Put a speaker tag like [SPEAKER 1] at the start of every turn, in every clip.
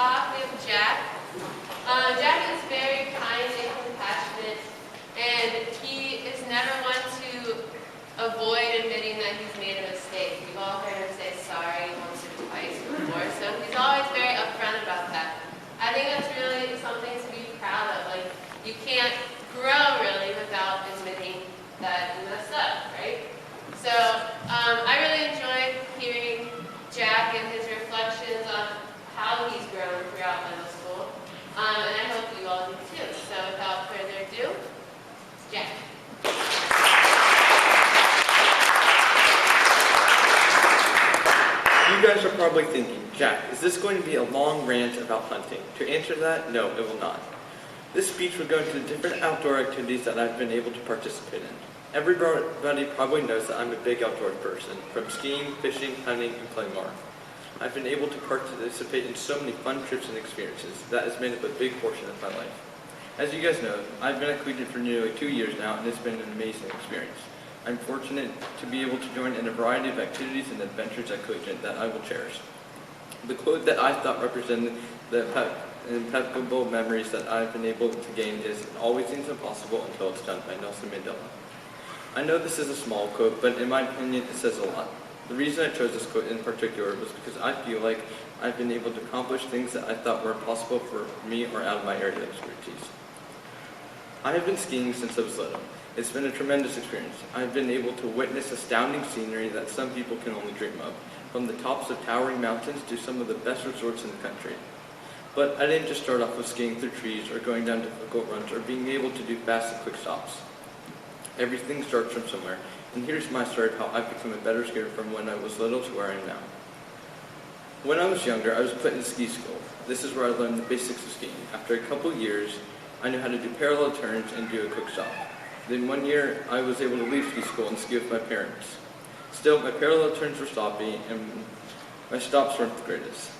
[SPEAKER 1] talk, we have Jack. Jack is very kind and compassionate, and he is never one to avoid admitting that he's made a mistake. We've all heard him say sorry once or twice before, so he's always very upfront about that. I think that's really something to be proud of. Like, you can't grow really without admitting that you messed up, right? So I really enjoyed hearing Jack and his reflections on how he's grown throughout middle school, and I hope you all do too. So without further ado, Jack.
[SPEAKER 2] You guys are probably thinking, Jack, is this going to be a long rant about hunting? To answer that, no, it will not. This speech will go into the different outdoor activities that I've been able to participate in. Everybody probably knows that I'm a big outdoors person, from skiing, fishing, hunting, and playing more. I've been able to participate in so many fun trips and experiences that has made up a big portion of my life. As you guys know, I've been at Collegiate for nearly 2 years now, and it's been an amazing experience. I'm fortunate to be able to join in a variety of activities and adventures at Collegiate that I will cherish. The quote that I thought represented the impeccable memories that I've been able to gain is, "It always seems impossible until it's done," by Nelson Mandela. I know this is a small quote, but in my opinion, it says a lot. The reason I chose this quote in particular was because I feel like I've been able to accomplish things that I thought were impossible for me or out of my area of expertise. I have been skiing since I was little. It's been a tremendous experience. I've been able to witness astounding scenery that some people can only dream of, from the tops of towering mountains to some of the best resorts in the country. But I didn't just start off with skiing through trees or going down difficult runs or being able to do fast and quick stops. Everything starts from somewhere, and here's my story of how I've become a better skier from when I was little to where I am now. When I was younger, I was put in ski school. This is where I learned the basics of skiing. After a couple of years, I knew how to do parallel turns and do a quick stop. Then one year, I was able to leave ski school and ski with my parents. Still, my parallel turns were sloppy, and my stops weren't the greatest.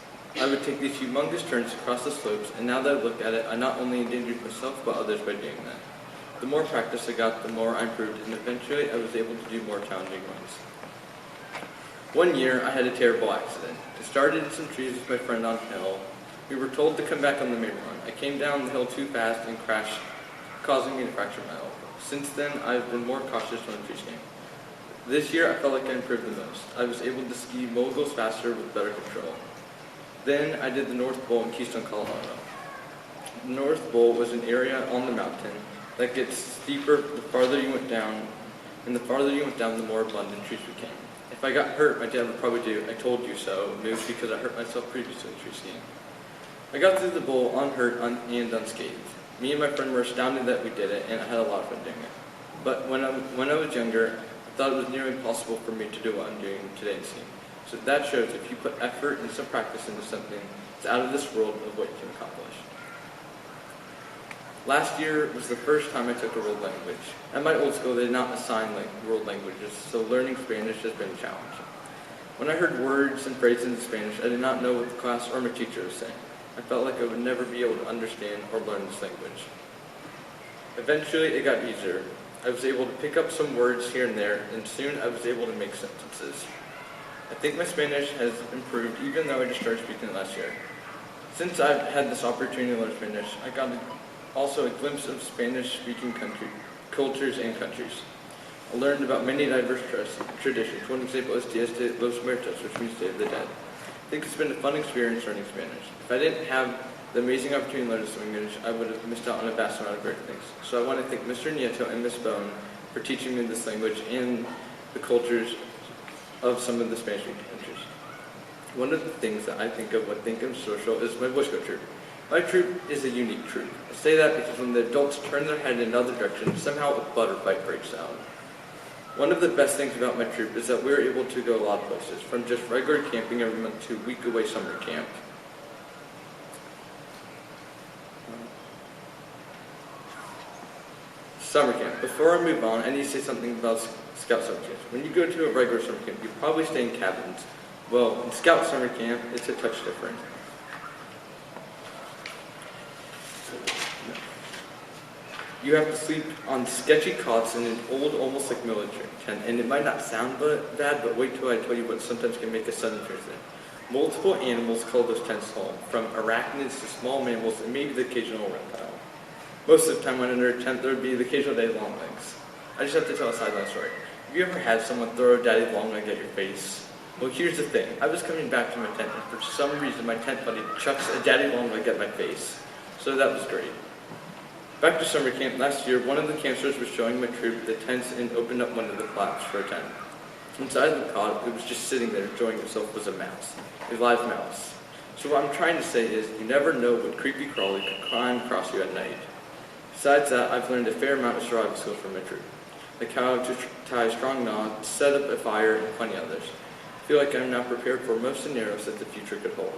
[SPEAKER 2] I would take these humongous turns across the slopes, and now that I look at it, I not only endangered myself, but others by doing that. The more practice I got, the more I improved, and eventually I was able to do more challenging runs. One year, I had a terrible accident. It started in some trees with my friend on a hill. We were told to come back on the main run. I came down the hill too fast and crashed, causing me to fracture my elbow. Since then, I've been more cautious when tree skiing. This year, I felt like I improved the most. I was able to ski moguls faster with better control. Then, I did the North Bowl in Keystone, Colorado. The North Bowl was an area on the mountain that gets steeper the farther you went down, and the farther you went down, the more abundant trees became. If I got hurt, my dad would probably do, "I told you so," move because I hurt myself previously tree skiing. I got through the bowl unhurt and unscathed. Me and my friend were astounded that we did it, and I had a lot of fun doing it. But when I was younger, I thought it was nearly impossible for me to do what I'm doing today in skiing. So that shows if you put effort and some practice into something, it's out of this world of what you can accomplish. Last year was the first time I took a world language. At my old school, they did not assign world languages, so learning Spanish has been a challenge. When I heard words and phrases in Spanish, I did not know what the class or my teacher was saying. I felt like I would never be able to understand or learn this language. Eventually, it got easier. I was able to pick up some words here and there, and soon I was able to make sentences. I think my Spanish has improved even though I just started speaking it last year. Since I've had this opportunity to learn Spanish, I got also a glimpse of Spanish-speaking cultures and countries. I learned about many diverse traditions. One example is Dias de los Muertos, which means Day of the Dead. I think it's been a fun experience learning Spanish. If I didn't have the amazing opportunity to learn this language, I would have missed out on a vast amount of great things. So I want to thank Mr. Nieto and Ms. Bone for teaching me this language and the cultures of some of the Spanish-speaking countries. One of the things that I think of when thinking of social is my Boy Scout troop. My troop is a unique troop. I say that because when the adults turn their head in another direction, somehow a butterfight breaks out. One of the best things about my troop is that we're able to go a lot of places, from just regular camping every month to week-away summer camp. Summer camp. Before I move on, I need to say something about Scout summer camps. When you go to a regular summer camp, you probably stay in cabins. Well, in Scout summer camp, it's a touch different. You have to sleep on sketchy cots in an old, almost like military tent, and it might not sound bad, but wait till I tell you what sometimes can make a sudden transition. Multiple animals call those tents home, from arachnids to small mammals and maybe the occasional reptile. Most of the time when under a tent, there would be the occasional daddy long legs. I just have to tell a sideline story. Have you ever had someone throw a daddy long leg at your face? Well, here's the thing. I was coming back to my tent, and for some reason, my tent buddy chucks a daddy long leg at my face. So that was great. Back to summer camp last year, one of the campsters was showing my troop the tents and opened up one of the flaps for a tent. Inside the cot, it was just sitting there enjoying itself, was a mouse, a live mouse. So what I'm trying to say is, you never know what creepy crawly could climb across you at night. Besides that, I've learned a fair amount of survival skills from my troop, like how to tie a strong knot, set up a fire, and plenty others. I feel like I'm now prepared for most scenarios that the future could hold.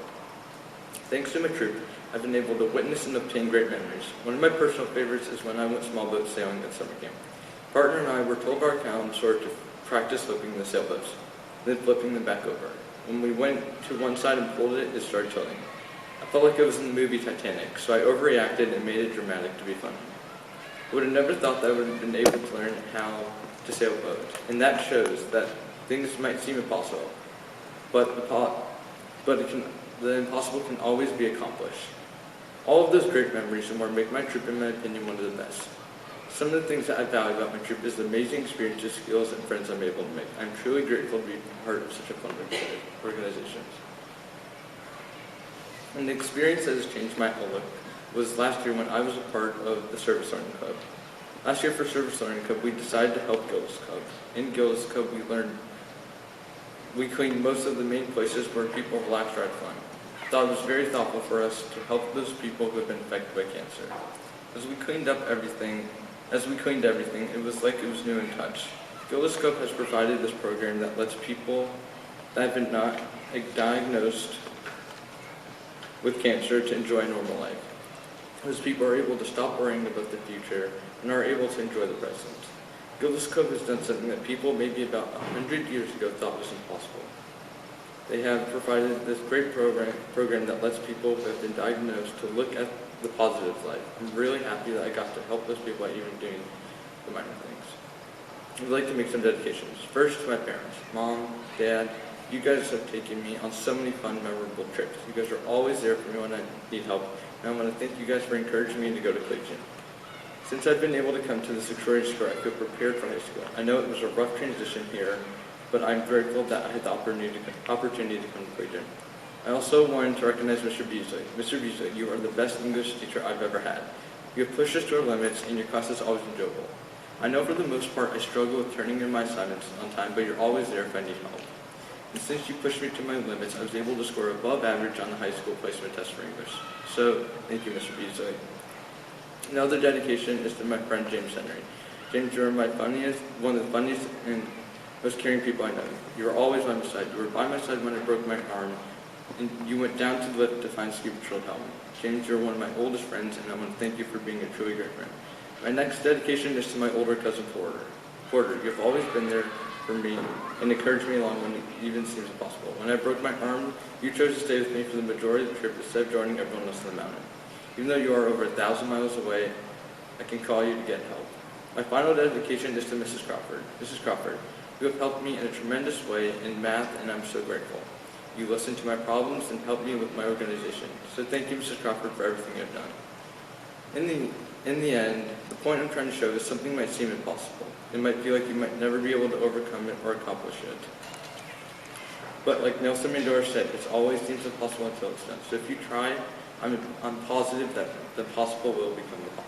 [SPEAKER 2] Thanks to my troop, I've been able to witness and obtain great memories. One of my personal favorites is when I went small boat sailing at summer camp. Partner and I were told by our counselor to practice flipping the sailboats, then flipping them back over. When we went to one side and pulled it, it started tilting. I felt like I was in the movie Titanic, so I overreacted and made it dramatic to be funny. I would have never thought that I would have been able to learn how to sail a boat, and that shows that things might seem impossible, but the impossible can always be accomplished. All of those great memories and more make my trip, in my opinion, one of the best. Some of the things that I value about my trip is the amazing experiences, skills, and friends I'm able to make. I'm truly grateful to be part of such a fun organization. And the experience that has changed my outlook was last year when I was a part of the Service Learning Club. Last year for Service Learning Club, we decided to help Gillis Club. In Gillis Club, we cleaned most of the main places where people relaxed or had fun. I thought it was very thoughtful for us to help those people who have been affected by cancer. As we cleaned everything, it was like it was new in touch. Gillis Club has provided this program that lets people that have been not diagnosed with cancer to enjoy a normal life. Those people are able to stop worrying about the future and are able to enjoy the present. Gillis Club has done something that people maybe about 100 years ago thought was impossible. They have provided this great program that lets people who have been diagnosed to look at the positive light. I'm really happy that I got to help those people by even doing the minor things. I'd like to make some dedications. First, to my parents, Mom, Dad. You guys have taken me on so many fun, memorable trips. You guys are always there for me when I need help, and I want to thank you guys for encouraging me to go to collegiate. Since I've been able to come to this extraordinary school, I feel prepared for high school. I know it was a rough transition here, but I'm grateful that I had the opportunity to come to collegiate. I also wanted to recognize Mr. Beasley. Mr. Beasley, you are the best English teacher I've ever had. You have pushed us to our limits, and your class is always enjoyable. I know for the most part I struggle with turning in my assignments on time, but you're always there if I need help. And since you pushed me to my limits, I was able to score above average on the high school placement test for English. So, thank you, Mr. Beasley. Another dedication is to my friend James Henry. James, you are one of the funniest and most caring people I know. You were always by my side. You were by my side when I broke my arm, and you went down to the lift to find Ski Patrol to help me. James, you're one of my oldest friends, and I want to thank you for being a truly great friend. My next dedication is to my older cousin Porter. You've always been there for me and encouraged me along when it even seems impossible. When I broke my arm, you chose to stay with me for the majority of the trip instead of joining everyone else on the mountain. Even though you are over 1,000 miles away, I can call you to get help. My final dedication is to Mrs. Crawford. Mrs. Crawford, you have helped me in a tremendous way in math, and I'm so grateful. You listened to my problems and helped me with my organization. So thank you, Mrs. Crawford, for everything you've done. In the end, the point I'm trying to show is something might seem impossible. It might feel like you might never be able to overcome it or accomplish it. But like Nelson Mandela said, it always seems impossible until it's done. So if you try, I'm positive that the possible will become the possible.